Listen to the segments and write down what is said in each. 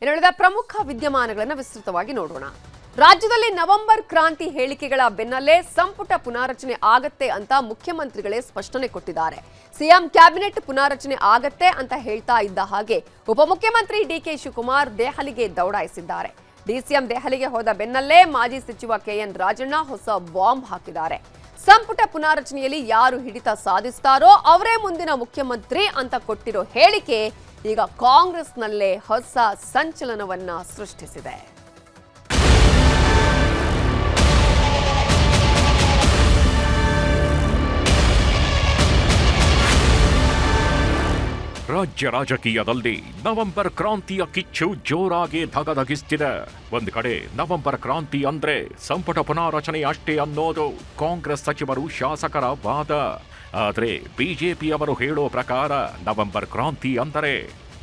ಇನ್ನುಳಿದ ಪ್ರಮುಖ ವಿದ್ಯಮಾನಗಳನ್ನು ವಿಸ್ತೃತವಾಗಿ ನೋಡೋಣ. ರಾಜ್ಯದಲ್ಲಿ ನವೆಂಬರ್ ಕ್ರಾಂತಿ ಹೇಳಿಕೆಗಳ ಬೆನ್ನಲ್ಲೇ ಸಂಪುಟ ಪುನಾರಚನೆ ಆಗತ್ತೆ ಅಂತ ಮುಖ್ಯಮಂತ್ರಿಗಳೇ ಸ್ಪಷ್ಟನೆ ಕೊಟ್ಟಿದ್ದಾರೆ. ಸಿಎಂ ಕ್ಯಾಬಿನೆಟ್ ಪುನಾರಚನೆ ಆಗತ್ತೆ ಅಂತ ಹೇಳ್ತಾ ಇದ್ದ ಹಾಗೆ ಉಪಮುಖ್ಯಮಂತ್ರಿ ಡಿಕೆ ಶಿವಕುಮಾರ್ ದೆಹಲಿಗೆ ದೌಡಾಯಿಸಿದ್ದಾರೆ. ಡಿಸಿಎಂ ದೆಹಲಿಗೆ ಹೋದ ಬೆನ್ನಲ್ಲೇ ಮಾಜಿ ಸಚಿವ ಕೆಎನ್ ರಾಜಣ್ಣ ಹೊಸ ಬಾಂಬ್ ಹಾಕಿದ್ದಾರೆ. ಸಂಪುಟ ಪುನಾರಚನೆಯಲ್ಲಿ ಯಾರು ಹಿಡಿತ ಸಾಧಿಸ್ತಾರೋ ಅವರೇ ಮುಂದಿನ ಮುಖ್ಯಮಂತ್ರಿ ಅಂತ ಕೊಟ್ಟಿರೋ ಹೇಳಿಕೆ ಈಗ ಕಾಂಗ್ರೆಸ್ನಲ್ಲೇ ಹೊಸ ಸಂಚಲನವನ್ನ ಸೃಷ್ಟಿಸಿದೆ. ರಾಜ್ಯ ರಾಜಕೀಯದಲ್ಲಿ ನವೆಂಬರ್ ಕ್ರಾಂತಿಯ ಕಿಚ್ಚು ಜೋರಾಗಿ ಧಗಧಗಿಸ್ತಿದೆ. ಒಂದು ಕಡೆ ನವೆಂಬರ್ ಕ್ರಾಂತಿ ಅಂದ್ರೆ ಸಂಪುಟ ಪುನಾರಚನೆ ಅಷ್ಟೇ ಅನ್ನೋದು ಕಾಂಗ್ರೆಸ್ ಸಚಿವರು ಶಾಸಕರ ವಾದ. ಆದ್ರೆ ಬಿಜೆಪಿಯವರು ಹೇಳೋ ಪ್ರಕಾರ ನವೆಂಬರ್ ಕ್ರಾಂತಿ ಅಂದರೆ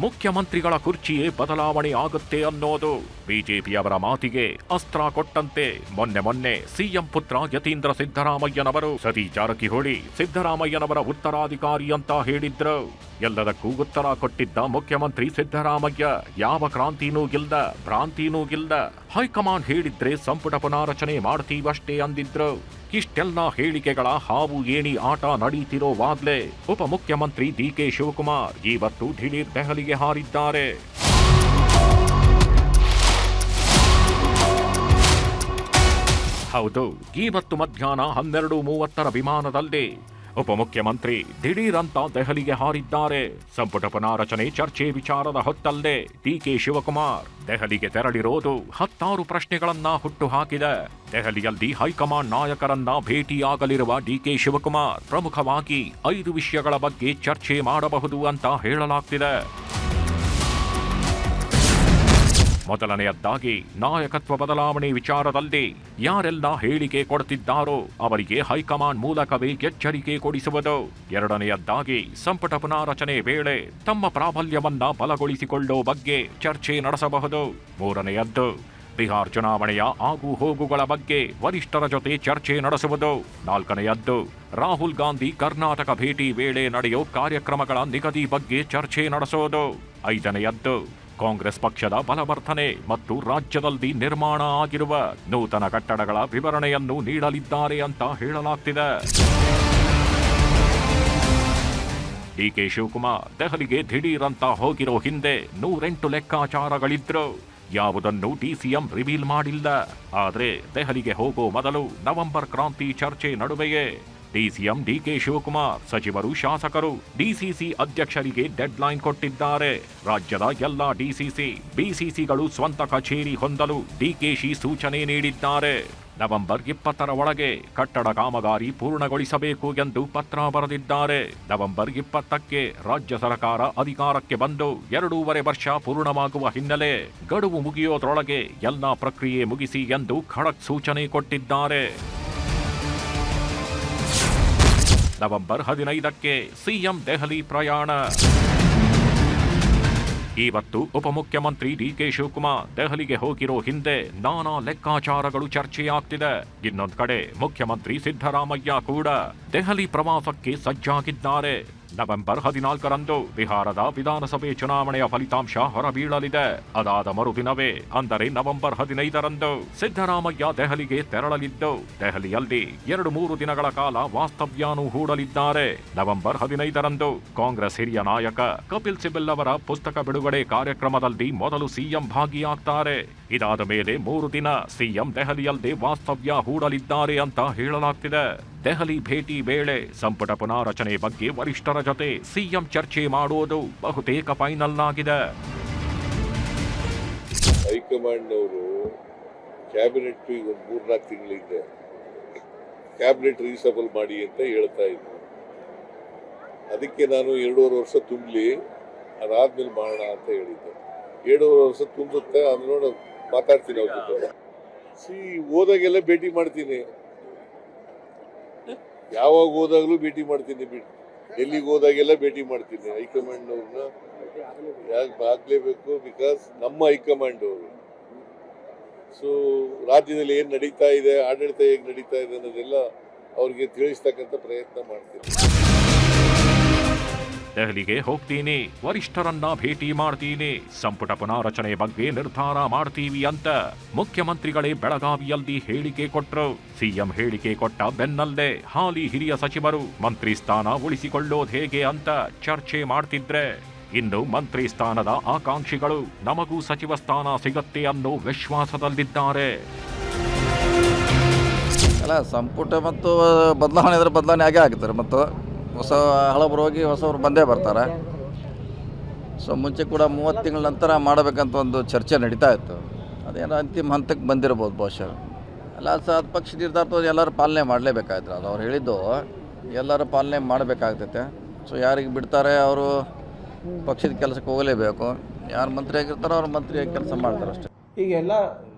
ಮುಖ್ಯಮಂತ್ರಿಗಳ ಕುರ್ಚಿಯೇ ಬದಲಾವಣೆ ಆಗುತ್ತೆ ಅನ್ನೋದು. ಬಿಜೆಪಿಯವರ ಮಾತಿಗೆ ಅಸ್ತ್ರ ಕೊಟ್ಟಂತೆ ಮೊನ್ನೆ ಸಿಎಂ ಪುತ್ರ ಯತೀಂದ್ರ ಸಿದ್ದರಾಮಯ್ಯನವರು ಸತೀಶ್ ಜಾರಕಿಹೊಳಿ ಸಿದ್ದರಾಮಯ್ಯನವರ ಉತ್ತರಾಧಿಕಾರಿ ಅಂತ ಹೇಳಿದ್ರು. ಎಲ್ಲದಕ್ಕೂ ಉತ್ತರ ಕೊಟ್ಟಿದ್ದ ಮುಖ್ಯಮಂತ್ರಿ ಸಿದ್ದರಾಮಯ್ಯ ಯಾವ ಕ್ರಾಂತಿನೂ ಗಿಲ್ದ, ಭ್ರಾಂತಿನೂ ಗಿಲ್ದ, ಹೈಕಮಾಂಡ್ ಹೇಳಿದ್ರೆ ಸಂಪುಟ ಪುನಾರಚನೆ ಮಾಡ್ತೀವಷ್ಟೇ ಅಂದಿದ್ರು. ಇಷ್ಟೆಲ್ಲ ಹೇಳಿಕೆಗಳ ಹಾವು ಏಣಿ ಆಟ ನಡೀತಿರೋವಾಗ್ಲೇ ಉಪಮುಖ್ಯಮಂತ್ರಿ ಡಿಕೆ ಶಿವಕುಮಾರ್ ಇವತ್ತು ದಿಢೀರ್ ದೆಹಲಿಗೆ ಹಾರಿದ್ದಾರೆ. ಹೌದು, ಇವತ್ತು ಮಧ್ಯಾಹ್ನ 12:30 ವಿಮಾನದಲ್ಲಿ ಉಪಮುಖ್ಯಮಂತ್ರಿ ದಿಢೀರಂತ ದೆಹಲಿಗೆ ಹಾರಿದ್ದಾರೆ. ಸಂಪುಟ ಪುನಾರಚನೆ ಚರ್ಚೆ ವಿಚಾರದ ಹೊತ್ತಲ್ಲೇ ಡಿಕೆ ಶಿವಕುಮಾರ್ ದೆಹಲಿಗೆ ತೆರಳಿರೋದು 10 ಪ್ರಶ್ನೆಗಳನ್ನ ಹುಟ್ಟುಹಾಕಿದೆ. ದೆಹಲಿಯಲ್ಲಿ ಹೈಕಮಾಂಡ್ ನಾಯಕರನ್ನ ಭೇಟಿಯಾಗಲಿರುವ ಡಿಕೆ ಶಿವಕುಮಾರ್ ಪ್ರಮುಖವಾಗಿ 5 ವಿಷಯಗಳ ಬಗ್ಗೆ ಚರ್ಚೆ ಮಾಡಬಹುದು ಅಂತ ಹೇಳಲಾಗ್ತಿದೆ. ಮೊದಲನೆಯದ್ದಾಗಿ ನಾಯಕತ್ವ ಬದಲಾವಣೆ ವಿಚಾರದಲ್ಲಿ ಯಾರೆಲ್ಲ ಹೇಳಿಕೆ ಕೊಡುತ್ತಿದ್ದಾರೋ ಅವರಿಗೆ ಹೈಕಮಾಂಡ್ ಮೂಲಕವೇ ಎಚ್ಚರಿಕೆ ಕೊಡಿಸುವುದು. ಎರಡನೆಯದ್ದಾಗಿ ಸಂಪುಟ ಪುನಾರಚನೆ ವೇಳೆ ತಮ್ಮ ಪ್ರಾಬಲ್ಯವನ್ನ ಬಲಗೊಳಿಸಿಕೊಳ್ಳೋ ಬಗ್ಗೆ ಚರ್ಚೆ ನಡೆಸಬಹುದು. ಮೂರನೆಯದ್ದು ಬಿಹಾರ್ ಚುನಾವಣೆಯ ಆಗು ಹೋಗುಗಳ ಬಗ್ಗೆ ವರಿಷ್ಠರ ಜೊತೆ ಚರ್ಚೆ ನಡೆಸುವುದು. ನಾಲ್ಕನೆಯದ್ದು ರಾಹುಲ್ ಗಾಂಧಿ ಕರ್ನಾಟಕ ಭೇಟಿ ವೇಳೆ ನಡೆಯೋ ಕಾರ್ಯಕ್ರಮಗಳ ನಿಗದಿ ಬಗ್ಗೆ ಚರ್ಚೆ ನಡೆಸೋದು. ಐದನೆಯದ್ದು ಕಾಂಗ್ರೆಸ್ ಪಕ್ಷದ ಬಲವರ್ಧನೆ ಮತ್ತು ರಾಜ್ಯದಲ್ಲಿ ನಿರ್ಮಾಣ ಆಗಿರುವ ನೂತನ ಕಟ್ಟಡಗಳ ವಿವರಣೆಯನ್ನು ನೀಡಲಿದ್ದಾರೆ ಅಂತ ಹೇಳಲಾಗ್ತಿದೆ. ಡಿಕೆ ಶಿವಕುಮಾರ್ ದೆಹಲಿಗೆ ದಿಢೀರಂತ ಹೋಗಿರೋ ಹಿಂದೆ 108 ಲೆಕ್ಕಾಚಾರಗಳಿದ್ರು. ಯಾವುದನ್ನು ಡಿಸಿಎಂ ರಿವೀಲ್ ಮಾಡಿಲ್ಲ. ಆದ್ರೆ ದೆಹಲಿಗೆ ಹೋಗೋ ಮೊದಲು ನವೆಂಬರ್ ಕ್ರಾಂತಿ ಚರ್ಚೆ ನಡುವೆಯೇ ಡಿಸಿಎಂ ಡಿಕೆ ಶಿವಕುಮಾರ್ ಸಚಿವರು, ಶಾಸಕರು ಡಿಸಿಸಿ ಅಧ್ಯಕ್ಷರಿಗೆ ಡೆಡ್ ಲೈನ್ ಕೊಟ್ಟಿದ್ದಾರೆ. ರಾಜ್ಯದ ಎಲ್ಲಾ ಡಿಸಿಸಿ, ಬಿಸಿಸಿಗಳು ಸ್ವಂತ ಕಚೇರಿ ಹೊಂದಲು ಡಿಕೆಶಿ ಸೂಚನೆ ನೀಡಿದ್ದಾರೆ. ನವೆಂಬರ್ 20 ಒಳಗೆ ಕಟ್ಟಡ ಕಾಮಗಾರಿ ಪೂರ್ಣಗೊಳಿಸಬೇಕು ಎಂದು ಪತ್ರ ಬರೆದಿದ್ದಾರೆ. ನವೆಂಬರ್ 20ಕ್ಕೆ ರಾಜ್ಯ ಸರ್ಕಾರ ಅಧಿಕಾರಕ್ಕೆ ಬಂದು 2.5 ವರ್ಷ ಪೂರ್ಣವಾಗುವ ಹಿನ್ನೆಲೆ ಗಡುವು ಮುಗಿಯೋದ್ರೊಳಗೆ ಎಲ್ಲಾ ಪ್ರಕ್ರಿಯೆ ಮುಗಿಸಿ ಎಂದು ಖಡಕ್ ಸೂಚನೆ ಕೊಟ್ಟಿದ್ದಾರೆ. ನವೆಂಬರ್ 15ಕ್ಕೆ ಸಿಎಂ ದೆಹಲಿ ಪ್ರಯಾಣ. ಇವತ್ತು ಉಪಮುಖ್ಯಮಂತ್ರಿ ಡಿಕೆ ಶಿವಕುಮಾರ್ ದೆಹಲಿಗೆ ಹೋಗಿರೋ ಹಿಂದೆ ನಾನಾ ಲೆಕ್ಕಾಚಾರಗಳು ಚರ್ಚೆಯಾಗ್ತಿದೆ. ಇನ್ನೊಂದು ಕಡೆ ಮುಖ್ಯಮಂತ್ರಿ ಸಿದ್ದರಾಮಯ್ಯ ಕೂಡ ದೆಹಲಿ ಪ್ರವಾಸಕ್ಕೆ ಸಜ್ಜಾಗಿದ್ದಾರೆ. ನವೆಂಬರ್ 14ರಂದು ಬಿಹಾರದ ವಿಧಾನಸಭೆ ಚುನಾವಣೆಯ ಫಲಿತಾಂಶ ಹೊರಬೀಳಲಿದೆ. ಅದಾದ ಮರುದಿನವೇ ಅಂದರೆ ನವೆಂಬರ್ 15ರಂದು ಸಿದ್ದರಾಮಯ್ಯ ದೆಹಲಿಗೆ ತೆರಳಲಿದ್ದು ದೆಹಲಿಯಲ್ಲಿ 2-3 ದಿನಗಳ ಕಾಲ ವಾಸ್ತವ್ಯಾನು ಹೂಡಲಿದ್ದಾರೆ. ನವೆಂಬರ್ 15ರಂದು ಕಾಂಗ್ರೆಸ್ ಹಿರಿಯ ನಾಯಕ ಕಪಿಲ್ ಸಿಬಲ್ ಅವರ ಪುಸ್ತಕ ಬಿಡುಗಡೆ ಕಾರ್ಯಕ್ರಮದಲ್ಲಿ ಮೊದಲು ಸಿಎಂ ಭಾಗಿಯಾಗ್ತಾರೆ. ಇದಾದ ಮೇಲೆ 3 ದಿನ ಸಿಎಂ ದೆಹಲಿಯಲ್ಲೇ ವಾಸ್ತವ್ಯ ಹೂಡಲಿದ್ದಾರೆ ಅಂತ ಹೇಳಲಾಗ್ತಿದೆ. ದೆಹಲಿ ಭೇಟಿ ವೇಳೆ ಸಂಪುಟ ಪುನಾರಚನೆ ಬಗ್ಗೆ ವರಿಷ್ಠರ ಜೊತೆ ಸಿಎಂ ಚರ್ಚೆ ಮಾಡುವುದು ಬಹುತೇಕ ಫೈನಲ್ ಆಗಿದೆ. ಹೈಕಮಾಂಡ್ ಅವರು ಕ್ಯಾಬಿನೆಟ್ 3-4 ತಿಂಗಳಿಂದ ಕ್ಯಾಬಿನೆಟ್ ರೀಸಬಲ್ ಮಾಡಿ ಅಂತ ಹೇಳ್ತಾ ಇದ್ರು. ಅದಕ್ಕೆ ನಾನು 2.5 ವರ್ಷ ತುಂಬಲಿ, ಅದಾದ್ಮೇಲೆ ಮಾಡೋಣ ಅಂತ ಹೇಳಿದ್ದೆ. 2.5 ವರ್ಷ ತುಂಬುತ್ತೆ, ಅದು ನೋಡ ಮಾತಾಡ್ತೀನಿ ಅವ್ರ ಜೊತೆ. ಹೋದಾಗೆಲ್ಲ ಭೇಟಿ ಮಾಡ್ತೀನಿ, ಯಾವಾಗ ಹೋದಾಗಲೂ ಭೇಟಿ ಮಾಡ್ತೀನಿ, ಎಲ್ಲಿಗೆ ಹೋದಾಗೆಲ್ಲ ಭೇಟಿ ಮಾಡ್ತೀನಿ. ಹೈಕಮಾಂಡ್ ಅವ್ರನ್ನ ಯಾಕೆ ಆಗ್ಲೇಬೇಕು, ಬಿಕಾಸ್ ನಮ್ಮ ಹೈಕಮಾಂಡ್ ಅವರು. ಸೊ ರಾಜ್ಯದಲ್ಲಿ ಏನು ನಡೀತಾ ಇದೆ, ಆಡಳಿತ ಹೇಗೆ ನಡೀತಾ ಇದೆ ಅನ್ನೋದೆಲ್ಲ ಅವ್ರಿಗೆ ತಿಳಿಸ್ತಕ್ಕಂಥ ಪ್ರಯತ್ನ ಮಾಡ್ತೀನಿ. ದೆಹಲಿಗೆ ಹೋಗ್ತೀನಿ, ವರಿಷ್ಠರನ್ನ ಭೇಟಿ ಮಾಡ್ತೀನಿ, ಸಂಪುಟ ಪುನಾರಚನೆ ಬಗ್ಗೆ ನಿರ್ಧಾರ ಮಾಡ್ತೀವಿ ಅಂತ ಮುಖ್ಯಮಂತ್ರಿಗಳೇ ಬೆಳಗಾವಿಯಲ್ಲಿ ಹೇಳಿಕೆ ಕೊಟ್ರು. ಸಿಎಂ ಹೇಳಿಕೆ ಕೊಟ್ಟ ಬೆನ್ನಲ್ಲೇ ಹಾಲಿ ಹಿರಿಯ ಸಚಿವರು ಮಂತ್ರಿ ಸ್ಥಾನ ಉಳಿಸಿಕೊಳ್ಳೋದು ಹೇಗೆ ಅಂತ ಚರ್ಚೆ ಮಾಡ್ತಿದ್ರೆ, ಇನ್ನು ಮಂತ್ರಿ ಸ್ಥಾನದ ಆಕಾಂಕ್ಷಿಗಳು ನಮಗೂ ಸಚಿವ ಸ್ಥಾನ ಸಿಗತ್ತೆ ಅನ್ನೋ ವಿಶ್ವಾಸದಲ್ಲಿದ್ದಾರೆ. ಅಲ್ಲ, ಸಂಪುಟ ಮತ್ತು ಬದಲಾವಣೆ ಇದ್ರೆ ಬದಲಾವಣೆ ಆಗೇ ಆಗ್ತಾರೆ. ಮತ್ತು ಹಳಬರು ಹೋಗಿ ಹೊಸವರು ಬಂದೇ ಬರ್ತಾರೆ. ಸೊ ಮುಂಚೆ ಕೂಡ 30 ತಿಂಗಳ ನಂತರ ಮಾಡಬೇಕಂತ ಒಂದು ಚರ್ಚೆ ನಡೀತಾ ಇತ್ತು. ಅದೇನೋ ಅಂತಿಮ ಹಂತಕ್ಕೆ ಬಂದಿರ್ಬೋದು ಬಹುಶಃ. ಅಲ್ಲ, ಅದು ಪಕ್ಷ ನಿರ್ಧಾರ ಎಲ್ಲರೂ ಪಾಲನೆ ಮಾಡಲೇಬೇಕಾಯ್ತು. ಅದು ಅವ್ರು ಹೇಳಿದ್ದು ಎಲ್ಲರೂ ಪಾಲನೆ ಮಾಡಬೇಕಾಗ್ತೈತೆ. ಸೊ ಯಾರಿಗೆ ಬಿಡ್ತಾರೆ ಅವರು ಪಕ್ಷದ ಕೆಲಸಕ್ಕೆ ಹೋಗಲೇಬೇಕು. ಯಾರು ಮಂತ್ರಿ ಆಗಿರ್ತಾರೋ ಅವ್ರು ಮಂತ್ರಿಯಾಗಿ ಕೆಲಸ ಮಾಡ್ತಾರೆ ಅಷ್ಟೇ. ಈಗೆಲ್ಲ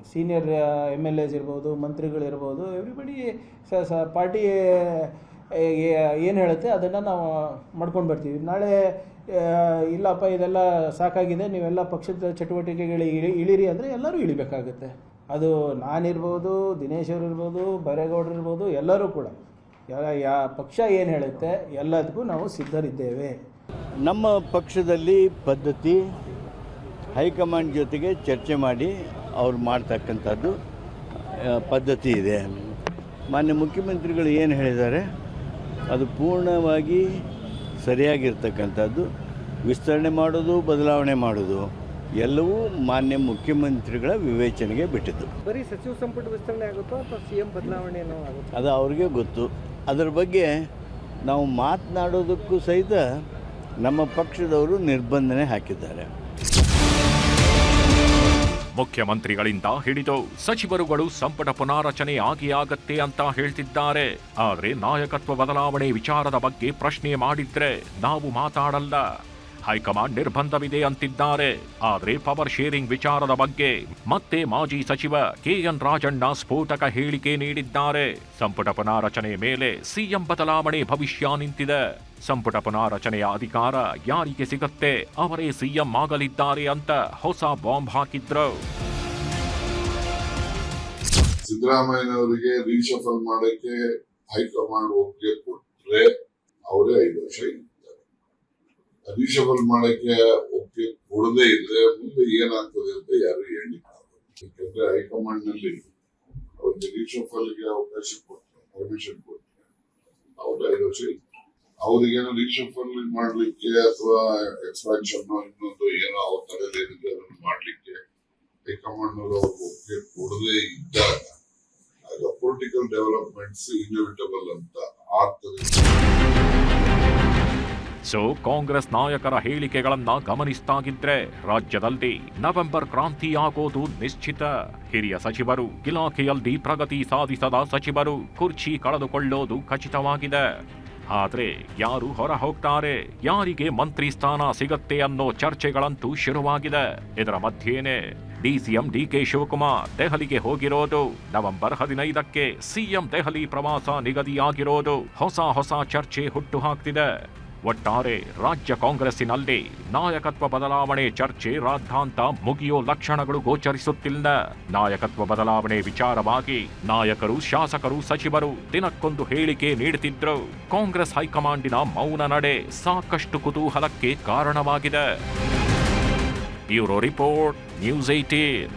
ಸೀನಿಯರ್ MLAs ಇರ್ಬೋದು, ಮಂತ್ರಿಗಳಿರ್ಬೋದು, ಎವ್ರಿಬಡಿ ಪಾರ್ಟಿ ಏನು ಹೇಳುತ್ತೆ ಅದನ್ನು ನಾವು ಮಾಡ್ಕೊಂಡು ಬರ್ತೀವಿ. ನಾಳೆ ಇಲ್ಲಪ್ಪ ಇದೆಲ್ಲ ಸಾಕಾಗಿದೆ, ನೀವೆಲ್ಲ ಪಕ್ಷದ ಚಟುವಟಿಕೆಗಳಿಗೆ ಇಳಿರಿ ಅಂದರೆ ಎಲ್ಲರೂ ಇಳಿಬೇಕಾಗುತ್ತೆ. ಅದು ನಾನಿರ್ಬೋದು, ದಿನೇಶ್ ಅವರು ಇರ್ಬೋದು, ಬೈರೇಗೌಡರು ಇರ್ಬೋದು, ಎಲ್ಲರೂ ಕೂಡ ಪಕ್ಷ ಏನು ಹೇಳುತ್ತೆ ಎಲ್ಲದಕ್ಕೂ ನಾವು ಸಿದ್ಧರಿದ್ದೇವೆ. ನಮ್ಮ ಪಕ್ಷದಲ್ಲಿ ಪದ್ಧತಿ ಹೈಕಮಾಂಡ್ ಜೊತೆಗೆ ಚರ್ಚೆ ಮಾಡಿ ಅವ್ರು ಮಾಡ್ತಕ್ಕಂಥದ್ದು ಪದ್ಧತಿ ಇದೆ. ಮಾನ್ಯ ಮುಖ್ಯಮಂತ್ರಿಗಳು ಏನು ಹೇಳಿದ್ದಾರೆ ಅದು ಪೂರ್ಣವಾಗಿ ಸರಿಯಾಗಿರ್ತಕ್ಕಂಥದ್ದು. ವಿಸ್ತರಣೆ ಮಾಡೋದು, ಬದಲಾವಣೆ ಮಾಡೋದು ಎಲ್ಲವೂ ಮಾನ್ಯ ಮುಖ್ಯಮಂತ್ರಿಗಳ ವಿವೇಚನೆಗೆ ಬಿಟ್ಟಿದ್ದು. ಬರೀ ಸಚಿವ ಸಂಪುಟ ವಿಸ್ತರಣೆ ಆಗುತ್ತೋ ಅಥವಾ CM ಬದಲಾವಣೆ ಏನೋ ಆಗುತ್ತೋ ಅದು ಅವ್ರಿಗೆ ಗೊತ್ತು. ಅದರ ಬಗ್ಗೆ ನಾವು ಮಾತನಾಡೋದಕ್ಕೂ ಸಹಿತ ನಮ್ಮ ಪಕ್ಷದವರು ನಿರ್ಬಂಧನೆ ಹಾಕಿದ್ದಾರೆ. ಮುಖ್ಯಮಂತ್ರಿಗಳಿಂದ ಹಿಡಿದು ಸಚಿವರುಗಳು ಸಂಪುಟ ಪುನಾರಚನೆ ಆಗತ್ತೆ ಅಂತ ಹೇಳ್ತಿದ್ದಾರೆ. ಆದ್ರೆ ನಾಯಕತ್ವ ಬದಲಾವಣೆ ವಿಚಾರದ ಬಗ್ಗೆ ಪ್ರಶ್ನೆ ಮಾಡಿದ್ರೆ ನಾವು ಮಾತಾಡಲ್ಲ, ಹೈಕಮಾಂಡ್ ನಿರ್ಬಂಧವಿದೆ ಅಂತಿದ್ದಾರೆ. ಆದ್ರೆ ಪವರ್ ಶೇರಿಂಗ್ ವಿಚಾರದ ಬಗ್ಗೆ ಮತ್ತೆ ಮಾಜಿ ಸಚಿವ KN ರಾಜಣ್ಣ ಸ್ಫೋಟಕ ಹೇಳಿಕೆ ನೀಡಿದ್ದಾರೆ. ಸಂಪುಟ ಪುನಾರಚನೆ ಮೇಲೆ CM ಬದಲಾವಣೆ ಭವಿಷ್ಯ ನಿಂತಿದೆ. ಸಂಪುಟ ಪುನಾರಚನೆಯ ಅಧಿಕಾರ ಯಾರಿಗೆ ಸಿಗತ್ತೆ ಅವರೇ CM ಆಗಲಿದ್ದಾರೆ ಅಂತ ಹೊಸ ಬಾಂಬ್ ಹಾಕಿದ್ರು. ಸಿದ್ದರಾಮಯ್ಯನವರಿಗೆ ರೀಶಫಲ್ ಮಾಡಕ್ಕೆ ಹೈಕಮಾಂಡ್ ಒಪ್ಪಿಗೆ ಕೊಟ್ರೆ ಅವರೇ 5 ವರ್ಷ ಇರ್ತಾರೆ. ರೀಶಫಲ್ ಮಾಡಕ್ಕೆ ಒಪ್ಪಿಗೆ ಕೊಡದೇ ಇದ್ರೆ ಮುಂದೆ ಏನಾಗ್ತದೆ ಅಂತ ಯಾರು ಹೇಳಿಕ್ಕಾಗಲ್ಲ. ಯಾಕಂದ್ರೆ ಹೈಕಮಾಂಡ್ ನಲ್ಲಿ ಅವ್ರಿಗೆ ರೀಶಫಲ್ಗೆ ಅವಕಾಶ ಕೊಟ್ಟರೆ, ಪರ್ಮಿಷನ್ ಕೊಟ್ಟರೆ ಅವ್ರು 5 ವರ್ಷ ಇರ್ತಾರೆ. ಅವ್ರಿಗೇನೋ ರೀಶಫಲ್ ಮಾಡ್ಲಿಕ್ಕೆ ಅಥವಾ ಎಕ್ಸ್ಪಾನ್ಷನ್ ಇನ್ನೊಂದು ಏನೋ ಅವ್ರ ತಲೆದೇನಿದೆ ಅದನ್ನು ಮಾಡ್ಲಿಕ್ಕೆ ಹೈಕಮಾಂಡ್ ಅವ್ರಿಗೆ ಒಪ್ಪಿಗೆ ಕೊಡದೇ ಇದ್ದಾಗ ಆಗ ಪೊಲಿಟಿಕಲ್ ಡೆವಲಪ್ಮೆಂಟ್ಸ್ ಇನ್ಎವಿಟಬಲ್ ಅಂತ ಆಗ್ತದೆ. ಸೊ ಕಾಂಗ್ರೆಸ್ ನಾಯಕರ ಹೇಳಿಕೆಗಳನ್ನ ಗಮನಿಸ್ತಾಗಿದ್ರೆ ರಾಜ್ಯದಲ್ಲಿ ನವೆಂಬರ್ ಕ್ರಾಂತಿ ಆಗೋದು ನಿಶ್ಚಿತ. ಹಿರಿಯ ಸಚಿವರು, ಇಲಾಖೆಯಲ್ಲಿ ಪ್ರಗತಿ ಸಾಧಿಸದ ಸಚಿವರು ಕುರ್ಚಿ ಕಳೆದುಕೊಳ್ಳೋದು ಖಚಿತವಾಗಿದೆ. ಆದ್ರೆ ಯಾರು ಹೊರ ಹೋಗ್ತಾರೆ, ಯಾರಿಗೆ ಮಂತ್ರಿ ಸ್ಥಾನ ಸಿಗತ್ತೆ ಅನ್ನೋ ಚರ್ಚೆಗಳಂತೂ ಶುರುವಾಗಿದೆ. ಇದರ ಮಧ್ಯೆನೇ DCM DK ಶಿವಕುಮಾರ್ ದೆಹಲಿಗೆ ಹೋಗಿರೋದು, ನವೆಂಬರ್ 15ಕ್ಕೆ CM ದೆಹಲಿ ಪ್ರವಾಸ ನಿಗದಿಯಾಗಿರೋದು ಹೊಸ ಚರ್ಚೆ ಹುಟ್ಟು ಹಾಕ್ತಿದೆ. ಒಟ್ಟಾರೆ ರಾಜ್ಯ ಕಾಂಗ್ರೆಸ್ಸಿನಲ್ಲಿ ನಾಯಕತ್ವ ಬದಲಾವಣೆ ಚರ್ಚೆ ರಾದ್ಧಾಂತ ಮುಗಿಯೋ ಲಕ್ಷಣಗಳು ಗೋಚರಿಸುತ್ತಿಲ್ಲ. ನಾಯಕತ್ವ ಬದಲಾವಣೆ ವಿಚಾರವಾಗಿ ನಾಯಕರು, ಶಾಸಕರು, ಸಚಿವರು ದಿನಕ್ಕೊಂದು ಹೇಳಿಕೆ ನೀಡುತ್ತಿದ್ರು. ಕಾಂಗ್ರೆಸ್ ಹೈಕಮಾಂಡಿನ ಮೌನ ನಡೆ ಸಾಕಷ್ಟು ಕುತೂಹಲಕ್ಕೆ ಕಾರಣವಾಗಿದೆ. Bureau report, News 18.